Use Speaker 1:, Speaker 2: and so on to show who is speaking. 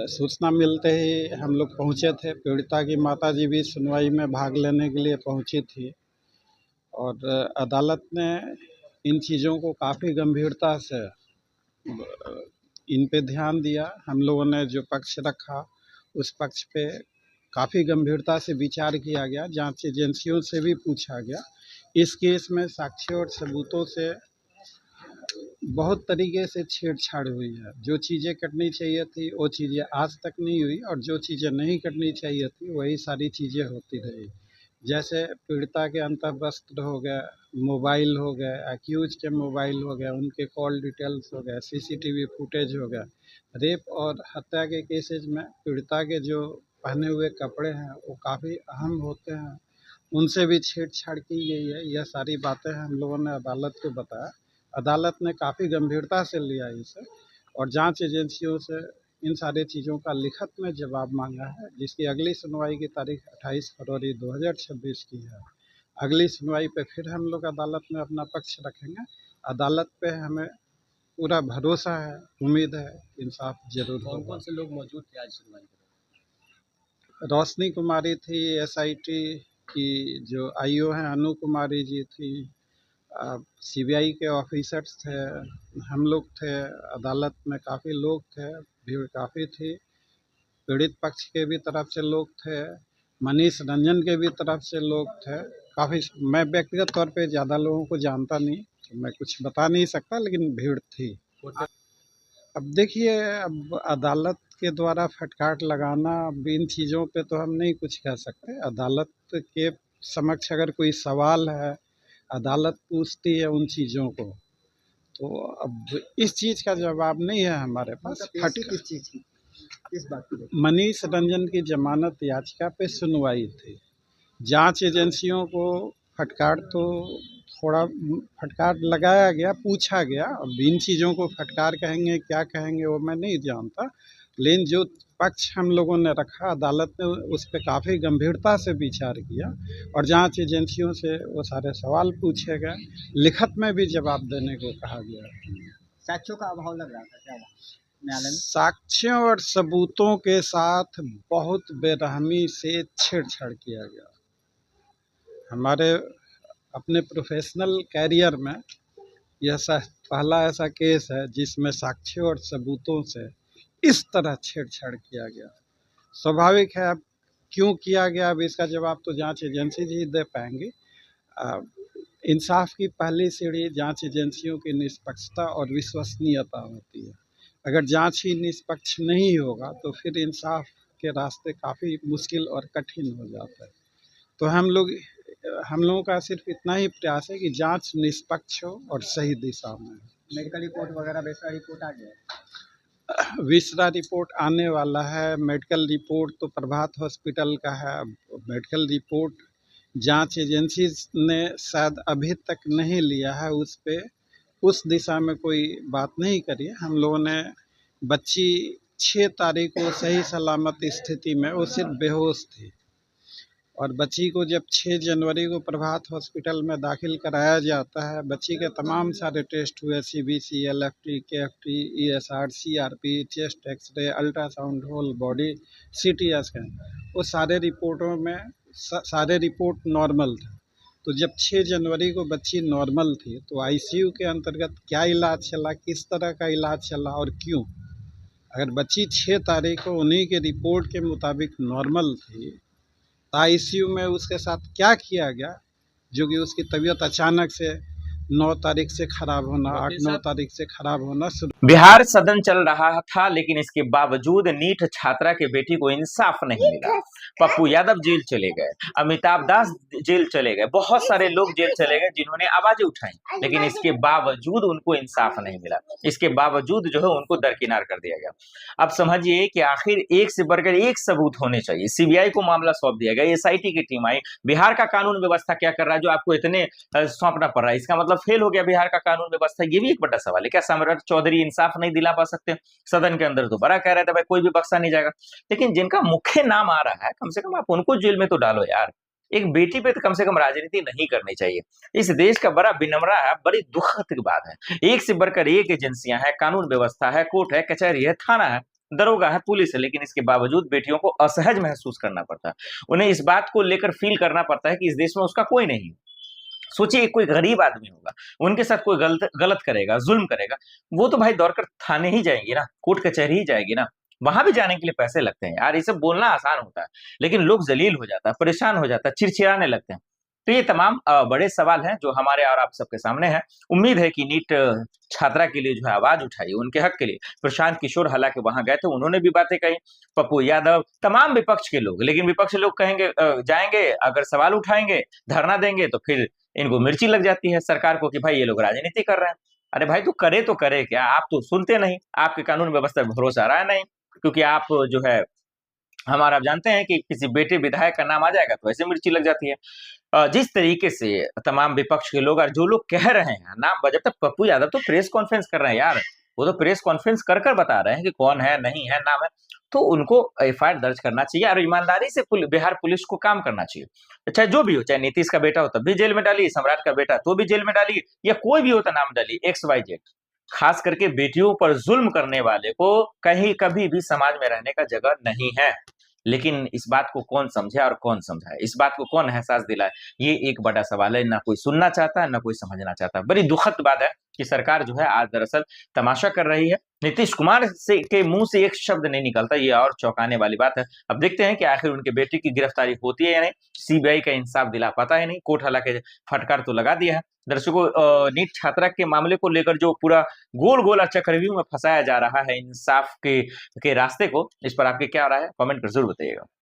Speaker 1: सूचना मिलते ही हम लोग पहुँचे थे। पीड़िता की माताजी भी सुनवाई में भाग लेने के लिए पहुँची थी और अदालत ने इन चीज़ों को काफ़ी गंभीरता से इन पे ध्यान दिया। हम लोगों ने जो पक्ष रखा उस पक्ष पे काफ़ी गंभीरता से विचार किया गया, जांच एजेंसियों से भी पूछा गया। इस केस में साक्ष्यों और सबूतों से बहुत तरीके से छेड़छाड़ हुई है। जो चीज़ें करनी चाहिए थी वो चीज़ें आज तक नहीं हुई और जो चीज़ें नहीं करनी चाहिए थी वही सारी चीज़ें होती रही। जैसे पीड़िता के अंतर्वस्त्र हो गए, मोबाइल हो गए, एक्यूज के मोबाइल हो गए, उनके कॉल डिटेल्स हो गए, सीसीटीवी फुटेज हो गया। रेप और हत्या के केसेज में पीड़िता के जो पहने हुए कपड़े हैं वो काफ़ी अहम होते हैं, उनसे भी छेड़छाड़ की गई है। यह सारी बातें हम लोगों ने अदालत को बताया। अदालत ने काफ़ी गंभीरता से लिया इसे और जांच एजेंसियों से इन सारी चीज़ों का लिखत में जवाब मांगा है, जिसकी अगली सुनवाई की तारीख 28 फरवरी 2026 की है। अगली सुनवाई पे फिर हम लोग अदालत में अपना पक्ष रखेंगे। अदालत पे हमें पूरा भरोसा है, उम्मीद है इंसाफ जरूर होगा।
Speaker 2: कौन से लोग मौजूद थे आज सुनवाई में?
Speaker 1: रोशनी कुमारी थी, एसआईटी की जो आईओ हैं अनु कुमारी जी थी, सीबीआई के ऑफिसर्स थे, हम लोग थे, अदालत में काफ़ी लोग थे, भीड़ काफ़ी थी। पीड़ित पक्ष के भी तरफ से लोग थे, मनीष रंजन के भी तरफ से लोग थे काफ़ी। मैं व्यक्तिगत तौर पे ज़्यादा लोगों को जानता नहीं तो मैं कुछ बता नहीं सकता, लेकिन भीड़ थी। अब देखिए, अब अदालत के द्वारा फटकार लगाना, अब इन चीज़ों पे तो हम नहीं कुछ कह सकते। अदालत के समक्ष अगर कोई सवाल है, अदालत पूछती है उन चीज़ों को, तो अब इस चीज़ का जवाब नहीं है हमारे पास।
Speaker 2: किस चीज़ की, किस बात की?
Speaker 1: मनीष रंजन की जमानत याचिका पे सुनवाई थी। जांच एजेंसियों को फटकार तो थोड़ा फटकार लगाया गया, पूछा गया। अब इन चीज़ों को फटकार कहेंगे क्या कहेंगे वो मैं नहीं जानता, लेकिन जो पक्ष हम लोगों ने रखा अदालत ने उस पर काफ़ी गंभीरता से विचार किया और जांच एजेंसियों से वो सारे सवाल पूछे गए, लिखत में भी जवाब देने को कहा गया।
Speaker 2: साक्ष्यों का अभाव लग रहा था क्या न्यायालय में?
Speaker 1: साक्ष्यों और सबूतों के साथ बहुत बेरहमी से छेड़छाड़ किया गया। हमारे अपने प्रोफेशनल कैरियर में यह पहला ऐसा केस है जिसमें साक्ष्यों और सबूतों से इस तरह छेड़छाड़ किया गया। स्वाभाविक है, अब क्यों किया गया अब इसका जवाब तो जांच एजेंसी ही दे पाएंगी। इंसाफ की पहली सीढ़ी जांच एजेंसियों की निष्पक्षता और विश्वसनीयता होती है। अगर जांच ही निष्पक्ष नहीं होगा तो फिर इंसाफ के रास्ते काफ़ी मुश्किल और कठिन हो जाता है। तो हम लोगों का सिर्फ इतना ही प्रयास है कि जांच निष्पक्ष हो और सही दिशा में।
Speaker 2: मेडिकल रिपोर्ट वगैरह वैसा रिपोर्ट आ गया?
Speaker 1: विसरा रिपोर्ट आने वाला है। मेडिकल रिपोर्ट तो प्रभात हॉस्पिटल का है। मेडिकल रिपोर्ट जांच एजेंसी ने शायद अभी तक नहीं लिया है, उस दिशा में कोई बात नहीं करी है। हम लोगों ने बच्ची 6 तारीख को सही सलामत स्थिति में, वो सिर्फ बेहोश थी और बच्ची को जब 6 जनवरी को प्रभात हॉस्पिटल में दाखिल कराया जाता है, बच्ची के तमाम सारे टेस्ट हुए, CBC, LFT, KFT, ESR, CRP, chest x-ray, ultrasound, whole body, CT scan, वो सारे रिपोर्टों में सारे रिपोर्ट नॉर्मल थे। तो जब 6 जनवरी को बच्ची नॉर्मल थी तो आईसीयू के अंतर्गत क्या इलाज चला, किस तरह का इलाज चला और क्यों? अगर बच्ची 6 तारीख को उन्हीं के रिपोर्ट के मुताबिक नॉर्मल थी, आईसीयू में उसके साथ क्या किया गया जो कि उसकी तबीयत अचानक से 9 तारीख से खराब होना, 8-9 तारीख से खराब होना शुरू।
Speaker 3: बिहार सदन चल रहा था, लेकिन इसके बावजूद नीट छात्रा के बेटी को इंसाफ नहीं मिला। पप्पू यादव जेल चले गए, अमिताभ दास जेल चले गए, बहुत सारे लोग जेल चले गए जिन्होंने आवाजें उठाई, लेकिन इसके बावजूद उनको इंसाफ नहीं मिला। इसके बावजूद जो है उनको दरकिनार कर दिया गया। अब समझिए कि आखिर एक से बढ़कर एक सबूत होने चाहिए। सीबीआई को मामला सौंप दिया गया, एसआईटी की टीम आई। बिहार का कानून व्यवस्था क्या कर रहा है जो आपको इतने सौंपना पड़ रहा है? इसका मतलब फेल हो गया बिहार का कानून व्यवस्था। ये भी एक बड़ा सवाल है। क्या सम्राट चौधरी इंसाफ नहीं दिला पा सकते? सदन के अंदर तो बड़ा कह रहा था भाई कोई भी बख्शा नहीं जाएगा, लेकिन जिनका मुख्य नाम आ रहा है कम से कम आप उनको जेल में तो डालो यार। एक बेटी पे तो कम से कम राजनीति नहीं करनी चाहिए। इस देश का बड़ा विनम्रा है, बड़ी दुखद बात है। एक से बढ़कर एक एजेंसियां हैं, कानून व्यवस्था है, कोर्ट है, कचहरी है, थाना है, दरोगा है, पुलिस है, लेकिन इसके बावजूद बेटियों को असहज महसूस करना पड़ता है। उन्हें इस बात को लेकर फील करना पड़ता है कि इस देश में उसका कोई नहीं है। सोचिए कोई गरीब आदमी होगा, उनके साथ कोई गलत गलत करेगा, जुल्म करेगा, वो तो भाई दौड़कर थाने ही जाएंगी ना, कोर्ट कचहरी ही जाएगी ना, वहां भी जाने के लिए पैसे लगते हैं यार। ये सब बोलना आसान होता है, लेकिन लोग जलील हो जाता है, परेशान हो जाता है, चिड़चिड़ाने लगते हैं। तो ये तमाम बड़े सवाल हैं जो हमारे और आप सबके सामने हैं। उम्मीद है कि नीट छात्रा के लिए जो है आवाज उठाई, उनके हक के लिए। प्रशांत किशोर हालांकि वहां गए थे, उन्होंने भी बातें कही, पप्पू यादव, तमाम विपक्ष के लोग। लेकिन विपक्ष लोग कहेंगे जाएंगे, अगर सवाल उठाएंगे, धरना देंगे, तो फिर इनको मिर्ची लग जाती है सरकार को कि भाई ये लोग राजनीति कर रहे हैं। अरे भाई तो करे क्या, आप तो सुनते नहीं, आपके कानून व्यवस्था पर भरोसा रहा नहीं, क्योंकि आप जो है हमारा आप जानते हैं कि किसी बेटे विधायक का नाम आ जाएगा तो ऐसे मिर्ची लग जाती है। जिस तरीके से तमाम विपक्ष के लोग और जो लोग कह रहे हैं नाम, जब तक पप्पू यादव तो प्रेस कॉन्फ्रेंस कर रहे हैं यार, वो तो प्रेस कॉन्फ्रेंस कर बता रहे हैं कि कौन है, नहीं है, नाम है, तो उनको एफआईआर दर्ज करना चाहिए और ईमानदारी से बिहार पुलिस को काम करना चाहिए। चाहे जो भी हो, चाहे नीतीश का बेटा हो तब भी जेल में डालिए, सम्राट का बेटा तो भी जेल में डालिए, या कोई भी होता नाम डालिए, XYZ। खास करके बेटियों पर जुल्म करने वाले को कहीं कभी भी समाज में रहने का जगह नहीं है। लेकिन इस बात को कौन समझे और कौन समझाए, इस बात को कौन एहसास दिलाए, ये एक बड़ा सवाल है। ना कोई सुनना चाहता है, ना कोई समझना चाहता। बड़ी दुखद बात है कि सरकार जो है आज दरअसल तमाशा कर रही है। नीतीश कुमार के मुंह से एक शब्द नहीं निकलता, ये और चौंकाने वाली बात है। अब देखते हैं कि आखिर उनके बेटे की गिरफ्तारी होती है या नहीं, सीबीआई का इंसाफ दिला पाता है नहीं। कोर्ट हालांकि फटकार तो लगा दिया है। दर्शकों, नीट छात्रा के मामले को लेकर जो पूरा गोल गोला चक्रव्यूह में फंसाया जा रहा है इंसाफ के रास्ते को, इस पर आपकी क्या राय है, कमेंट कर जरूर बताइएगा।